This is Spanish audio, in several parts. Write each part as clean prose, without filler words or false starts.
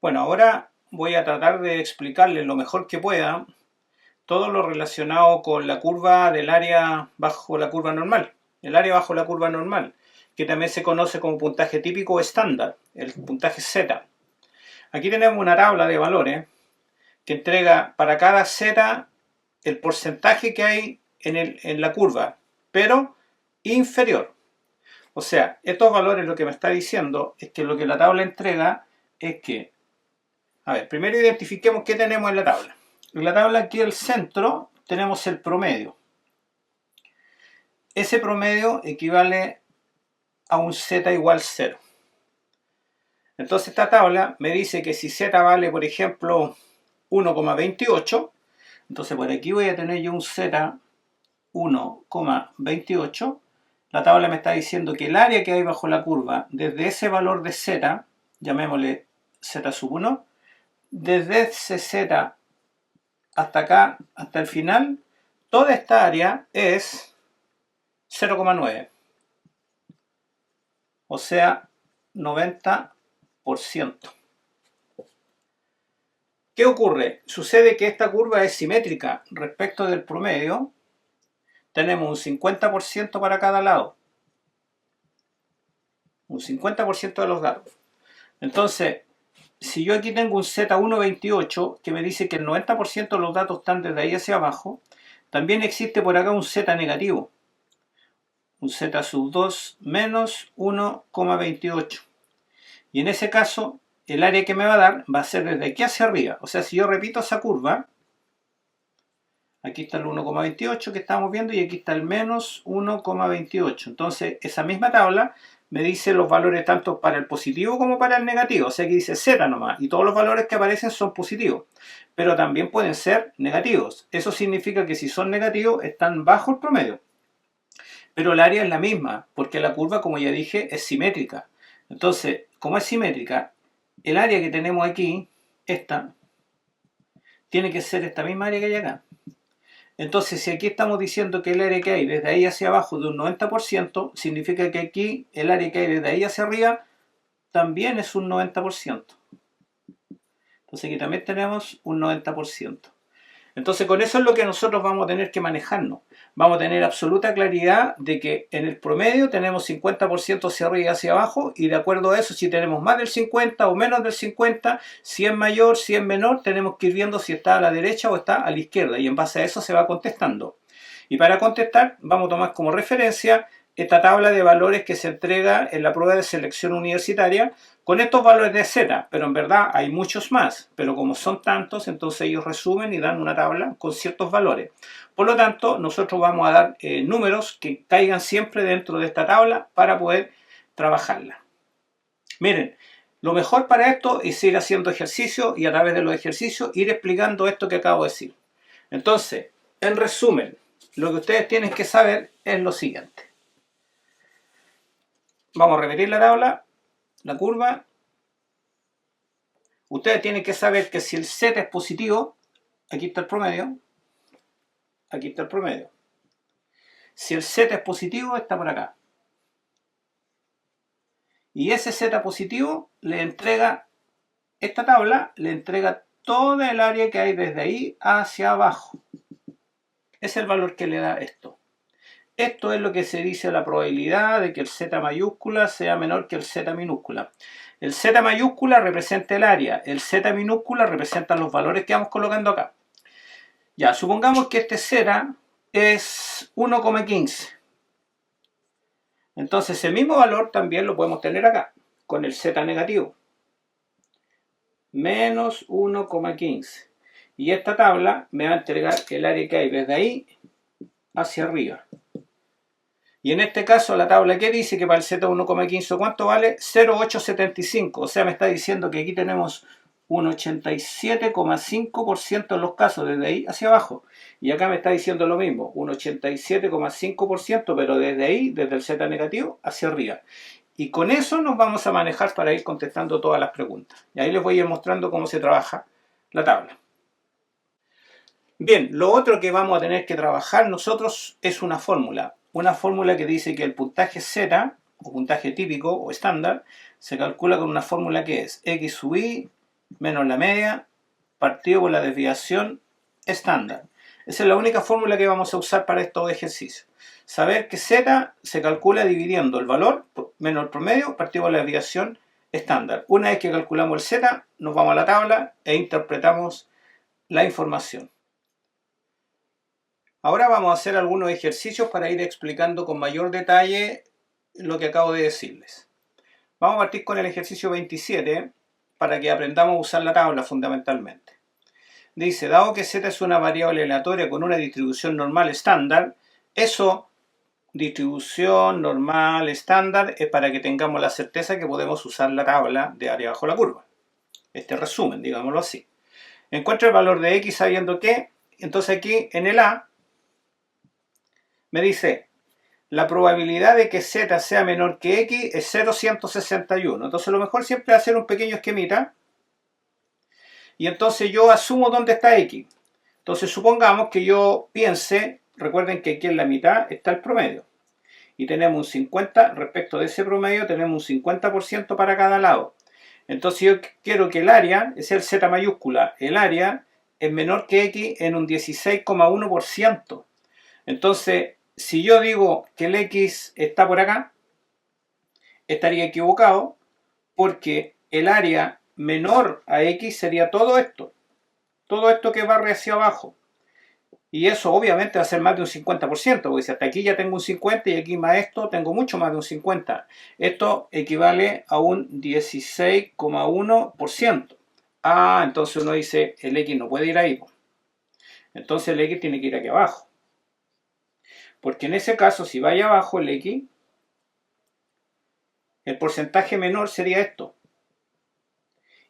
Bueno, ahora voy a tratar de explicarles lo mejor que pueda todo lo relacionado con la curva del área bajo la curva normal, el área bajo la curva normal, que también se conoce como puntaje típico o estándar, el puntaje Z. Aquí tenemos una tabla de valores que entrega para cada Z el porcentaje que hay en la curva, pero inferior. O sea, estos valores lo que me está diciendo es que lo que la tabla entrega es que, a ver, primero identifiquemos qué tenemos en la tabla. En la tabla aquí al centro tenemos el promedio. Ese promedio equivale a un Z igual 0. Entonces esta tabla me dice que si Z vale, por ejemplo, 1,28, entonces por aquí voy a tener yo un Z 1,28. La tabla me está diciendo que el área que hay bajo la curva, desde ese valor de Z, llamémosle Z sub 1, desde ese Z hasta acá, hasta el final, toda esta área es 0,9. O sea, 90%. ¿Qué ocurre? Sucede que esta curva es simétrica respecto del promedio. Tenemos un 50% para cada lado. Un 50% de los datos. Entonces, si yo aquí tengo un Z128 que me dice que el 90% de los datos están desde ahí hacia abajo, también existe por acá un Z negativo. Un Z sub 2 menos 1,28. Y en ese caso, el área que me va a dar va a ser desde aquí hacia arriba. O sea, si yo repito esa curva, aquí está el 1,28 que estamos viendo y aquí está el menos 1,28. Entonces, esa misma tabla me dice los valores tanto para el positivo como para el negativo. O sea, que dice Z nomás. Y todos los valores que aparecen son positivos. Pero también pueden ser negativos. Eso significa que si son negativos, están bajo el promedio. Pero el área es la misma, porque la curva, como ya dije, es simétrica. Entonces, como es simétrica, el área que tenemos aquí, esta, tiene que ser esta misma área que hay acá. Entonces, si aquí estamos diciendo que el área que hay desde ahí hacia abajo de un 90%, significa que aquí el área que hay desde ahí hacia arriba también es un 90%. Entonces aquí también tenemos un 90%. Entonces con eso es lo que nosotros vamos a tener que manejarnos. Vamos a tener absoluta claridad de que en el promedio tenemos 50% hacia arriba y hacia abajo, y de acuerdo a eso, si tenemos más del 50 o menos del 50, si es mayor, si es menor, tenemos que ir viendo si está a la derecha o está a la izquierda, y en base a eso se va contestando. Y para contestar vamos a tomar como referencia esta tabla de valores que se entrega en la prueba de selección universitaria con estos valores de Z, pero en verdad hay muchos más, pero como son tantos, entonces ellos resumen y dan una tabla con ciertos valores. Por lo tanto, nosotros vamos a dar números que caigan siempre dentro de esta tabla para poder trabajarla. Miren, lo mejor para esto es ir haciendo ejercicio y a través de los ejercicios ir explicando esto que acabo de decir. Entonces, en resumen, lo que ustedes tienen que saber es lo siguiente. Vamos a repetir la tabla, la curva. Ustedes tienen que saber que si el Z es positivo, aquí está el promedio, aquí está el promedio. Si el Z es positivo, está por acá. Y ese Z positivo le entrega, esta tabla le entrega toda el área que hay desde ahí hacia abajo. Es el valor que le da esto. Esto es lo que se dice la probabilidad de que el Z mayúscula sea menor que el Z minúscula. El Z mayúscula representa el área, el Z minúscula representa los valores que vamos colocando acá. Ya, supongamos que este Z es 1,15. Entonces el mismo valor también lo podemos tener acá, con el Z negativo. Menos 1,15. Y esta tabla me va a entregar el área que hay desde ahí hacia arriba. Y en este caso la tabla que dice que para el Z 1,15 ¿cuánto vale? 0,875. O sea, me está diciendo que aquí tenemos un 87,5% en los casos desde ahí hacia abajo. Y acá me está diciendo lo mismo, un 87,5%, pero desde ahí, desde el Z negativo, hacia arriba. Y con eso nos vamos a manejar para ir contestando todas las preguntas. Y ahí les voy a ir mostrando cómo se trabaja la tabla. Bien, lo otro que vamos a tener que trabajar nosotros es una fórmula. Una fórmula que dice que el puntaje Z, o puntaje típico o estándar, se calcula con una fórmula que es X sub I menos la media partido por la desviación estándar. Esa es la única fórmula que vamos a usar para estos ejercicios. Saber que Z se calcula dividiendo el valor menos el promedio partido por la desviación estándar. Una vez que calculamos el Z, nos vamos a la tabla e interpretamos la información. Ahora vamos a hacer algunos ejercicios para ir explicando con mayor detalle lo que acabo de decirles. Vamos a partir con el ejercicio 27 para que aprendamos a usar la tabla fundamentalmente. Dice, dado que Z es una variable aleatoria con una distribución normal estándar, eso, distribución normal estándar, es para que tengamos la certeza que podemos usar la tabla de área bajo la curva. Este resumen, digámoslo así. Encuentra el valor de X sabiendo que, entonces aquí en el A, me dice, la probabilidad de que Z sea menor que X es 0,161. Entonces lo mejor siempre es hacer un pequeño esquemita. Y entonces yo asumo dónde está X. Entonces supongamos que yo piense, recuerden que aquí en la mitad está el promedio. Y tenemos un 50, respecto de ese promedio tenemos un 50% para cada lado. Entonces yo quiero que el área, es el Z mayúscula, el área es menor que X en un 16,1%. Entonces, si yo digo que el X está por acá, estaría equivocado porque el área menor a X sería todo esto que barre hacia abajo. Y eso obviamente va a ser más de un 50%, porque si hasta aquí ya tengo un 50 y aquí más esto, tengo mucho más de un 50. Esto equivale a un 16,1%. Ah, entonces uno dice, el X no puede ir ahí. Entonces el X tiene que ir aquí abajo. Porque en ese caso, si vaya abajo el X, el porcentaje menor sería esto.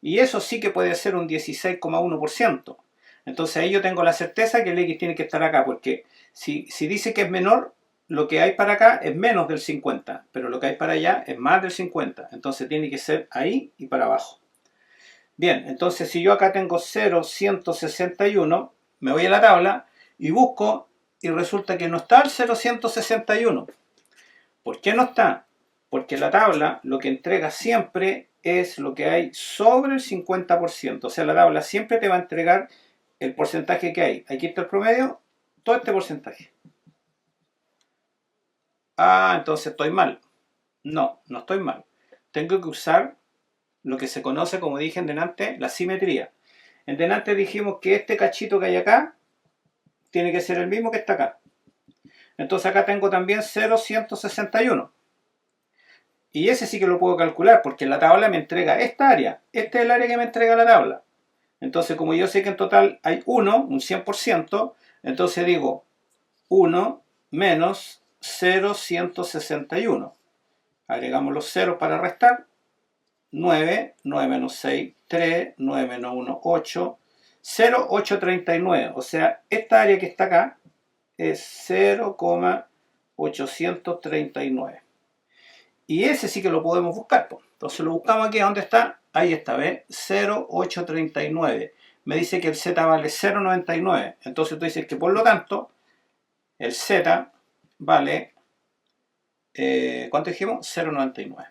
Y eso sí que puede ser un 16,1%. Entonces ahí yo tengo la certeza que el X tiene que estar acá, porque si dice que es menor, lo que hay para acá es menos del 50, pero lo que hay para allá es más del 50. Entonces tiene que ser ahí y para abajo. Bien, entonces si yo acá tengo 0,161, me voy a la tabla y busco y resulta que no está el 0,161. ¿Por qué no está? Porque la tabla lo que entrega siempre es lo que hay sobre el 50%. O sea, la tabla siempre te va a entregar el porcentaje que hay. Aquí está el promedio, todo este porcentaje. Ah, entonces estoy mal. No, no estoy mal. Tengo que usar lo que se conoce, como dije en delante, la simetría. En delante dijimos que este cachito que hay acá tiene que ser el mismo que está acá. Entonces acá tengo también 0,161. Y ese sí que lo puedo calcular porque la tabla me entrega esta área. Este es el área que me entrega la tabla. Entonces, como yo sé que en total hay 1, un 100%, entonces digo 1 menos 0,161. Agregamos los ceros para restar. 9, 9 menos 6, 3, 9 menos 1, 8, 0,839. O sea, esta área que está acá es 0,839. Y ese sí que lo podemos buscar. Entonces lo buscamos aquí, ¿dónde está? Ahí está, ¿ves? 0,839. Me dice que el Z vale 0,99. Entonces tú dices que por lo tanto, el Z vale, ¿cuánto dijimos? 0,99.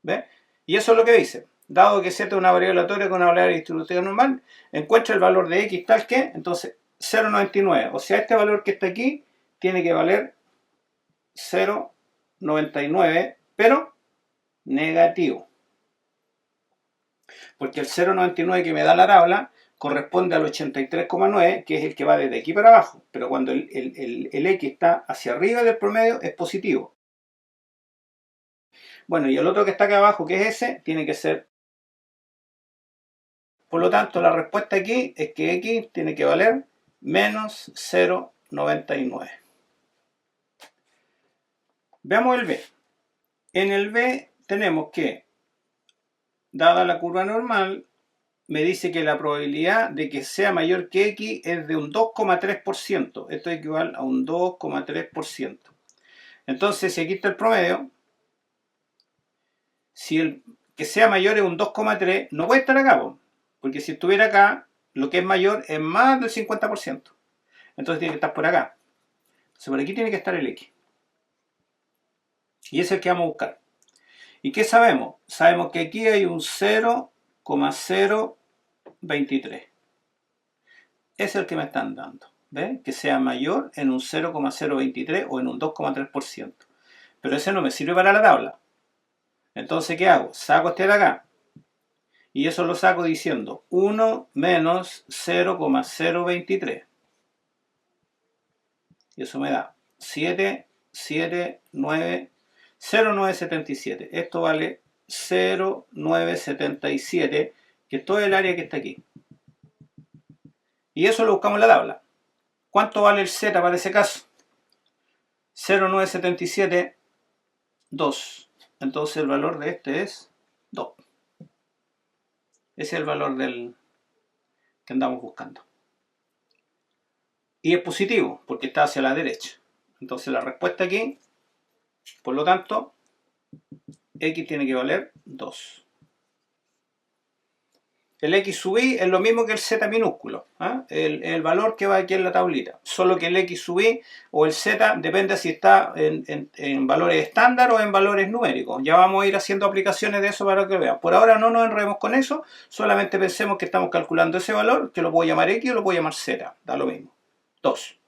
¿Ves? Y eso es lo que dice. Dado que Z es una variable aleatoria con una variable distributiva normal, encuentra el valor de X tal que, entonces 0,99. O sea, este valor que está aquí tiene que valer 0,99, pero negativo. Porque el 0,99 que me da la tabla corresponde al 83,9, que es el que va desde aquí para abajo. Pero cuando el X está hacia arriba del promedio es positivo. Bueno, y el otro que está acá abajo, que es ese, tiene que ser. Por lo tanto, la respuesta aquí es que X tiene que valer menos 0,99. Veamos el B. En el B tenemos que, dada la curva normal, me dice que la probabilidad de que sea mayor que X es de un 2,3%. Esto equivale a un 2,3%. Entonces, si aquí está el promedio, si el que sea mayor es un 2,3, no puede estar acá, porque si estuviera acá, lo que es mayor es más del 50%. Entonces tiene que estar por acá. Entonces por aquí tiene que estar el X. Y ese es el que vamos a buscar. ¿Y qué sabemos? Sabemos que aquí hay un 0 0,023. Es el que me están dando. ¿Ven? Que sea mayor en un 0,023 o en un 2,3%. Pero ese no me sirve para la tabla. Entonces, ¿qué hago? Saco este de acá. Y eso lo saco diciendo 1 menos 0,023. Y eso me da 0,977. Esto vale 0,977, que es todo el área que está aquí. Y eso lo buscamos en la tabla. ¿Cuánto vale el Z para ese caso? 0,977, 2. Entonces el valor de este es 2. Ese es el valor del que andamos buscando. Y es positivo, porque está hacia la derecha. Entonces la respuesta aquí, por lo tanto, X tiene que valer 2. El X sub I es lo mismo que el Z minúsculo, el valor que va aquí en la tablita. Solo que el X sub I o el Z depende si está en valores estándar o en valores numéricos. Ya vamos a ir haciendo aplicaciones de eso para que vean. Por ahora no nos enredemos con eso, solamente pensemos que estamos calculando ese valor, que lo puedo llamar X o lo puedo llamar Z, da lo mismo. 2.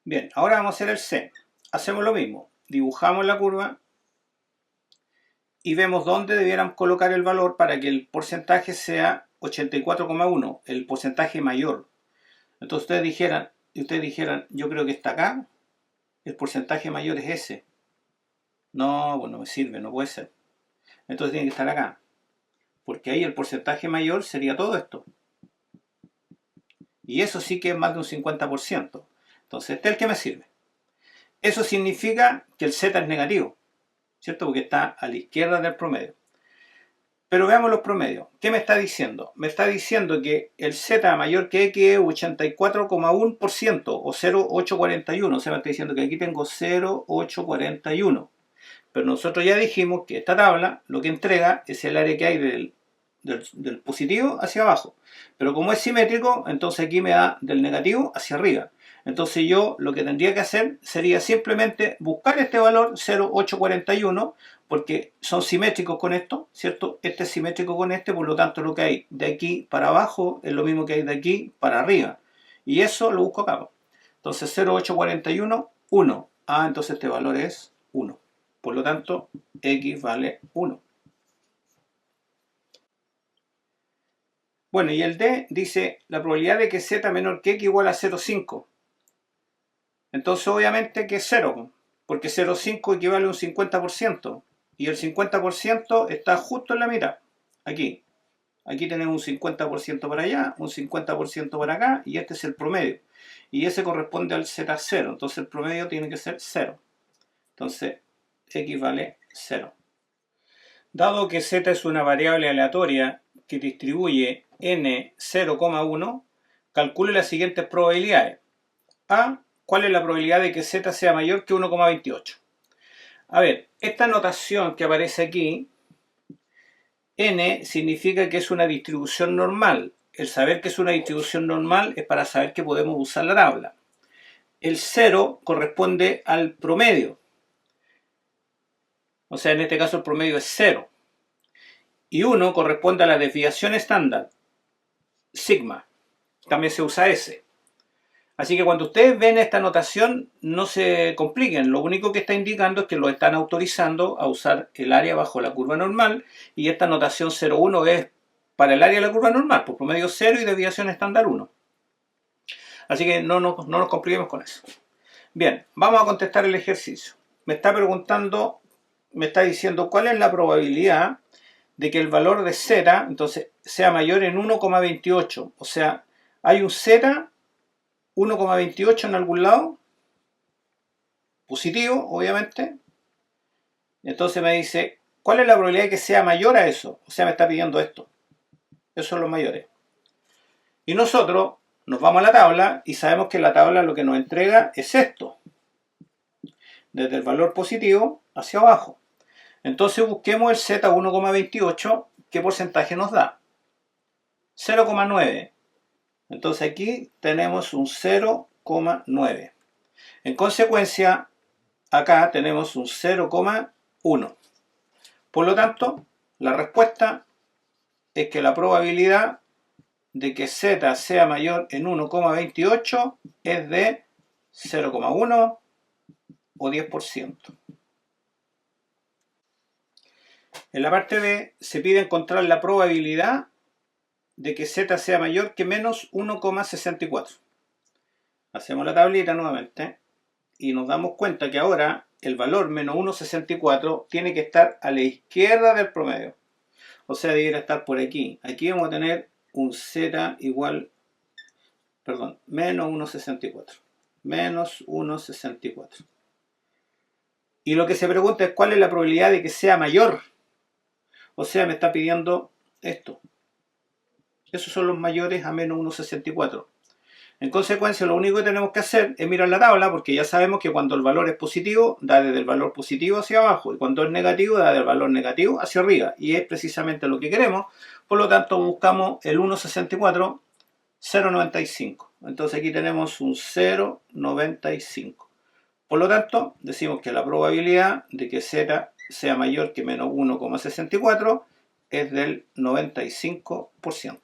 Bien, ahora vamos a hacer el C. Hacemos lo mismo, dibujamos la curva y vemos dónde debieran colocar el valor para que el porcentaje sea 84,1, el porcentaje mayor. Entonces ustedes dijeran, yo creo que está acá, el porcentaje mayor es ese. No, pues no me sirve, no puede ser. Entonces tiene que estar acá, porque ahí el porcentaje mayor sería todo esto. Y eso sí que es más de un 50%. Entonces este es el que me sirve. Eso significa que el Z es negativo, ¿cierto? Porque está a la izquierda del promedio. Pero veamos los promedios. ¿Qué me está diciendo? Me está diciendo que el Z mayor que X es 84,1% o 0,841. O sea, me está diciendo que aquí tengo 0,841. Pero nosotros ya dijimos que esta tabla lo que entrega es el área que hay del positivo hacia abajo. Pero como es simétrico, entonces aquí me da del negativo hacia arriba. Entonces yo lo que tendría que hacer sería simplemente buscar este valor 0,841, porque son simétricos con esto, ¿cierto? Este es simétrico con este, por lo tanto lo que hay de aquí para abajo es lo mismo que hay de aquí para arriba. Y eso lo busco acá. Entonces 0,841, 1. Ah, entonces este valor es 1. Por lo tanto, X vale 1. Bueno, y el D dice la probabilidad de que Z menor que X igual a 0,5. Entonces obviamente que es 0, porque 0,5 equivale a un 50%. Y el 50% está justo en la mitad, aquí. Aquí tenemos un 50% para allá, un 50% para acá, y este es el promedio. Y ese corresponde al Z0, entonces el promedio tiene que ser 0. Entonces, X vale 0. Dado que Z es una variable aleatoria que distribuye n 0,1, calcule las siguientes probabilidades. A, ¿cuál es la probabilidad de que Z sea mayor que 1,28? A ver, esta notación que aparece aquí, n significa que es una distribución normal. El saber que es una distribución normal es para saber que podemos usar la tabla. El 0 corresponde al promedio. O sea, en este caso el promedio es 0. Y 1 corresponde a la desviación estándar, sigma. También se usa S. Así que cuando ustedes ven esta notación, no se compliquen. Lo único que está indicando es que lo están autorizando a usar el área bajo la curva normal. Y esta notación 0,1 es para el área de la curva normal, por promedio 0 y desviación estándar 1. Así que no nos compliquemos con eso. Bien, vamos a contestar el ejercicio. Me está preguntando, me está diciendo cuál es la probabilidad de que el valor de Z, entonces, sea mayor en 1,28. O sea, hay un Z 1,28 en algún lado, positivo, obviamente. Entonces me dice, ¿cuál es la probabilidad de que sea mayor a eso? O sea, me está pidiendo esto. Esos son los mayores. Y nosotros nos vamos a la tabla y sabemos que la tabla lo que nos entrega es esto. Desde el valor positivo hacia abajo. Entonces busquemos el Z 1,28, ¿qué porcentaje nos da? 0,9. Entonces aquí tenemos un 0,9. En consecuencia, acá tenemos un 0,1. Por lo tanto, La respuesta es que la probabilidad de que z sea mayor en 1,28 es de 0,1 o 10%. En la parte B se pide encontrar la probabilidad de que z sea mayor que menos 1,64. Hacemos la tablita nuevamente y nos damos cuenta que ahora el valor menos 1,64 tiene que estar a la izquierda del promedio. O sea, debería estar por aquí. Aquí vamos a tener un z igual, perdón, menos 1,64. Menos 1,64. Y lo que se pregunta es cuál es la probabilidad de que sea mayor. O sea, me está pidiendo esto. Esos son los mayores a menos 1,64. En consecuencia, lo único que tenemos que hacer es mirar la tabla, porque ya sabemos que cuando el valor es positivo, da desde el valor positivo hacia abajo, y cuando es negativo, da del valor negativo hacia arriba, y es precisamente lo que queremos. Por lo tanto, buscamos el 1,64, 0,95. Entonces aquí tenemos un 0,95. Por lo tanto, decimos que la probabilidad de que z sea mayor que menos 1,64 es del 95%.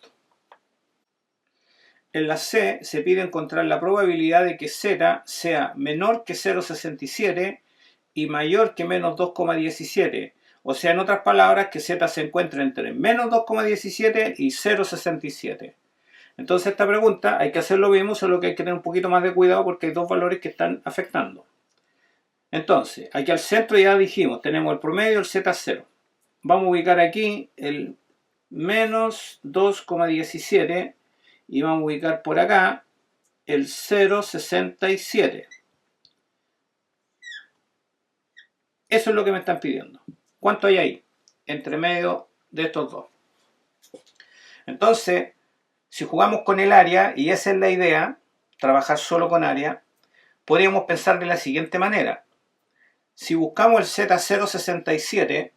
En la C se pide encontrar la probabilidad de que z sea menor que 0,67 y mayor que menos 2,17. O sea, en otras palabras, que z se encuentre entre menos 2,17 y 0,67. Entonces esta pregunta hay que hacer lo mismo, solo que hay que tener un poquito más de cuidado porque hay dos valores que están afectando. Entonces, aquí al centro ya dijimos, tenemos el promedio, el z0. Vamos a ubicar aquí el menos 2,17 y vamos a ubicar por acá el 0,67. Eso es lo que me están pidiendo. ¿Cuánto hay ahí? Entre medio de estos dos. Entonces, si jugamos con el área, y esa es la idea, trabajar solo con área, podríamos pensar de la siguiente manera. Si buscamos el Z067,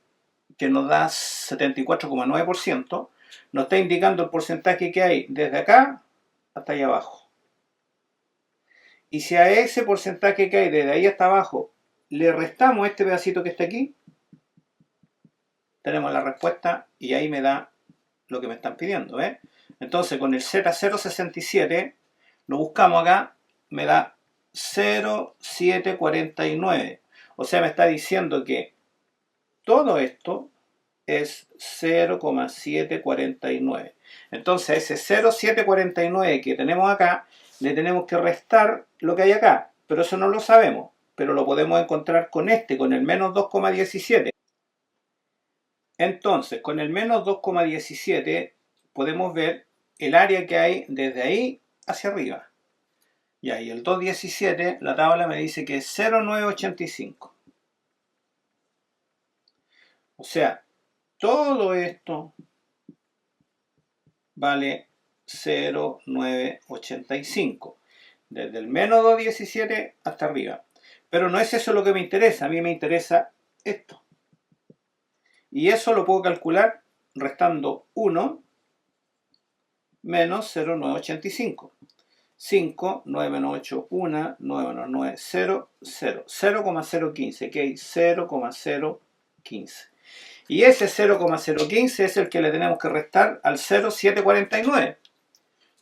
que nos da 74,9%, nos está indicando el porcentaje que hay desde acá hasta allá abajo. Y si a ese porcentaje que hay desde ahí hasta abajo le restamos este pedacito que está aquí, tenemos la respuesta y ahí me da lo que me están pidiendo. Entonces con el Z067 lo buscamos acá, me da 0,749. O sea, me está diciendo que todo esto es 0,749. Entonces a ese 0,749 que tenemos acá, le tenemos que restar lo que hay acá. Pero eso no lo sabemos. Pero lo podemos encontrar con este, con el menos 2,17. Entonces, con el menos 2,17 podemos ver el área que hay desde ahí hacia arriba. Y ahí el 2,17, la tabla me dice que es 0,985. O sea, todo esto vale 0,985. Desde el menos 2,17 hasta arriba. Pero no es eso lo que me interesa. A mí me interesa esto. Y eso lo puedo calcular restando 1 menos 0,985. 5, 9 menos 8, 1, 9 menos 9, 0, 0. 0,015, que hay 0,015. Y ese 0,015 es el que le tenemos que restar al 0,749.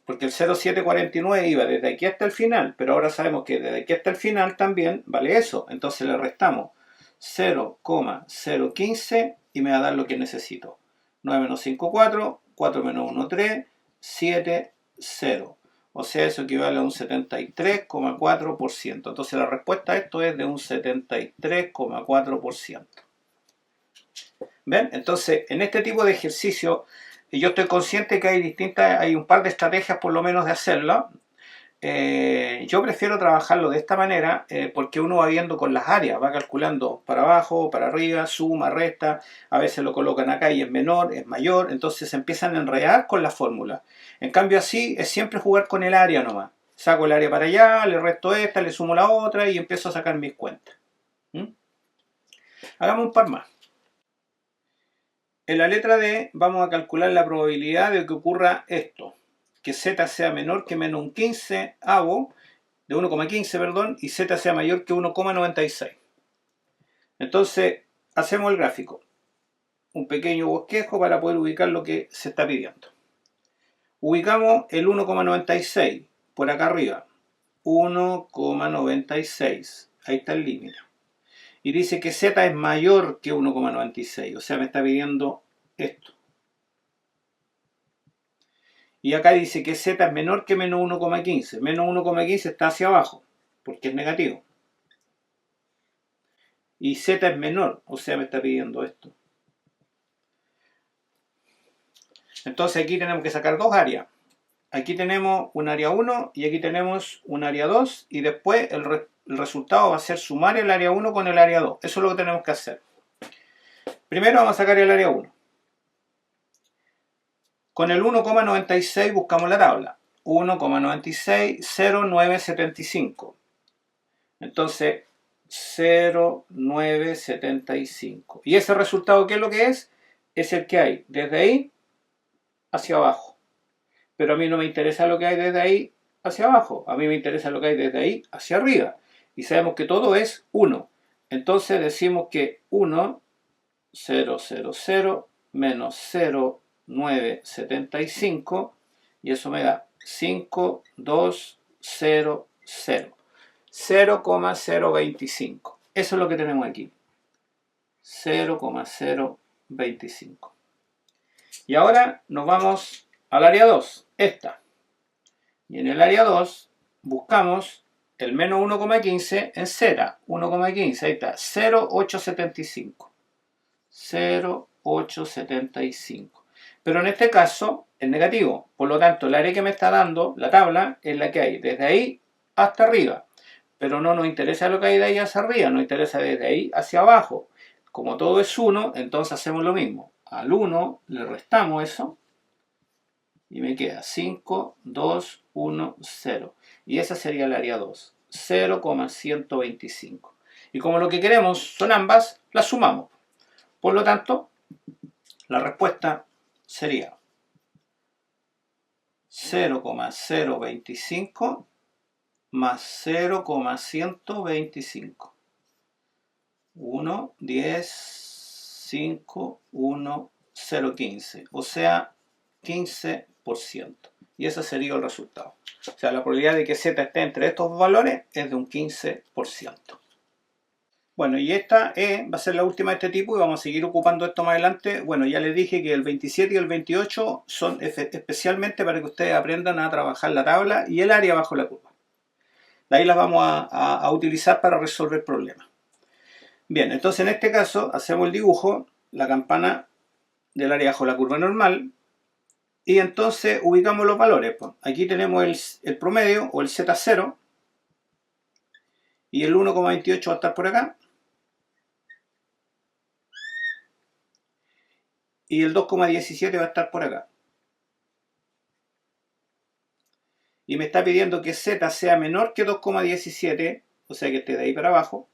Porque el 0,749 iba desde aquí hasta el final, pero ahora sabemos que desde aquí hasta el final también vale eso. Entonces le restamos 0,015 y me va a dar lo que necesito. 9 menos 5, 4, 4 menos 1, 3, 7, 0. O sea, eso equivale a un 73,4%. Entonces la respuesta a esto es de un 73,4%. ¿Ven? Entonces, en este tipo de ejercicio, yo estoy consciente que hay un par de estrategias por lo menos de hacerlo. Yo prefiero trabajarlo de esta manera porque uno va viendo con las áreas, va calculando para abajo, para arriba, suma, resta, a veces lo colocan acá y es menor, es mayor, entonces se empiezan a enredar con la fórmula. En cambio así es siempre jugar con el área nomás. Saco el área para allá, le resto esta, le sumo la otra y empiezo a sacar mis cuentas. Hagamos un par más. En la letra D vamos a calcular la probabilidad de que ocurra esto. Que z sea menor que menos un 15avo, de 1,15, perdón, y z sea mayor que 1,96. Entonces, hacemos el gráfico. un pequeño bosquejo para poder ubicar lo que se está pidiendo. Ubicamos el 1,96 por acá arriba. 1,96. Ahí está el límite. Y dice que Z es mayor que 1,96. O sea, me está pidiendo esto. Y acá dice que Z es menor que menos 1,15. Menos 1,15 está hacia abajo, porque es negativo. Y Z es menor, o sea, me está pidiendo esto. Entonces aquí tenemos que sacar dos áreas. Aquí tenemos un área 1 y aquí tenemos un área 2 y después el resultado va a ser sumar el área 1 con el área 2. Eso es lo que tenemos que hacer. Primero vamos a sacar el área 1. Con el 1,96 buscamos la tabla. 1,96, 0,975. Entonces, 0,975. ¿Y ese resultado qué es lo que es? Es el que hay desde ahí hacia abajo. Pero a mí no me interesa lo que hay desde ahí hacia abajo. A mí me interesa lo que hay desde ahí hacia arriba. Y sabemos que todo es 1. Entonces decimos que 1, 0, 0, 0, menos 0,975. Y eso me da 5, 2, 0, 0. 0,025. Eso es lo que tenemos aquí. 0,025. Y ahora nos vamos al área 2, esta. Y en el área 2 buscamos el menos 1,15 en Z. 1,15, ahí está, 0,875. 0,875. Pero en este caso es negativo. Por lo tanto, el área que me está dando la tabla es la que hay desde ahí hasta arriba. Pero no nos interesa lo que hay de ahí hacia arriba, nos interesa desde ahí hacia abajo. Como todo es 1, entonces hacemos lo mismo. Al 1 le restamos eso y me queda 5, 2, 1, 0. Y esa sería el área 2, 0,125. Y como lo que queremos son ambas, las sumamos. Por lo tanto, la respuesta sería 0,025 más 0,125. 1, 10, 5, 1, 0, 15. O sea, 15%. Y ese sería el resultado. O sea, la probabilidad de que Z esté entre estos valores es de un 15%. Bueno, y esta va a ser la última de este tipo y vamos a seguir ocupando esto más adelante. Bueno, ya les dije que el 27 y el 28 son especialmente para que ustedes aprendan a trabajar la tabla y el área bajo la curva. De ahí las vamos a utilizar para resolver problemas. Bien, entonces en este caso hacemos el dibujo, la campana del área bajo la curva normal, y entonces ubicamos los valores. Pues aquí tenemos el promedio o el Z0, y el 1,28 va a estar por acá, y el 2,17 va a estar por acá. Y me está pidiendo que Z sea menor que 2,17, o sea que esté de ahí para abajo,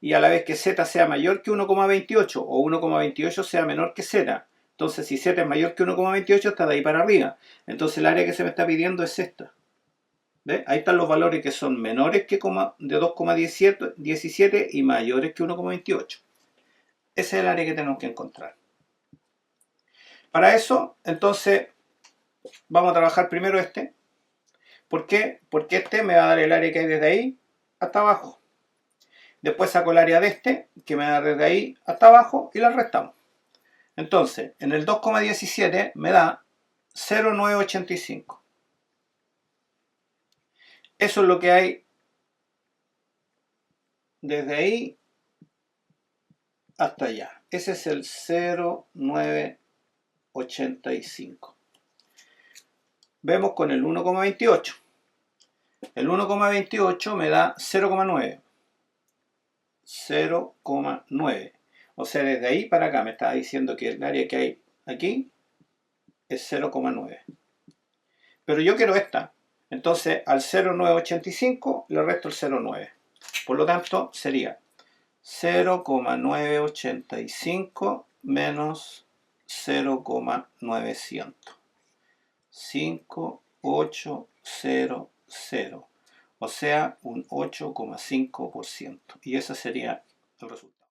y a la vez que Z sea mayor que 1,28 o 1,28 sea menor que Z. Entonces si Z es mayor que 1,28 está de ahí para arriba. Entonces el área que se me está pidiendo es esta. ¿Ve? Ahí están los valores que son menores que de 2,17 y mayores que 1,28. Ese es el área que tenemos que encontrar. Para eso, entonces, vamos a trabajar primero este. ¿Por qué? Porque este me va a dar el área que hay desde ahí hasta abajo. Después saco el área de este, que me da desde ahí hasta abajo, y la restamos. Entonces, en el 2,17 me da 0,985. Eso es lo que hay desde ahí hasta allá. Ese es el 0,985. Vemos con el 1,28. El 1,28 me da 0,9. 0,9. O sea, desde ahí para acá me estaba diciendo que el área que hay aquí es 0,9. Pero yo quiero esta. Entonces al 0,985 le resto el 0,9. Por lo tanto sería 0,985 menos 0,900. 5800. O sea, un 8,5%. Y ese sería el resultado.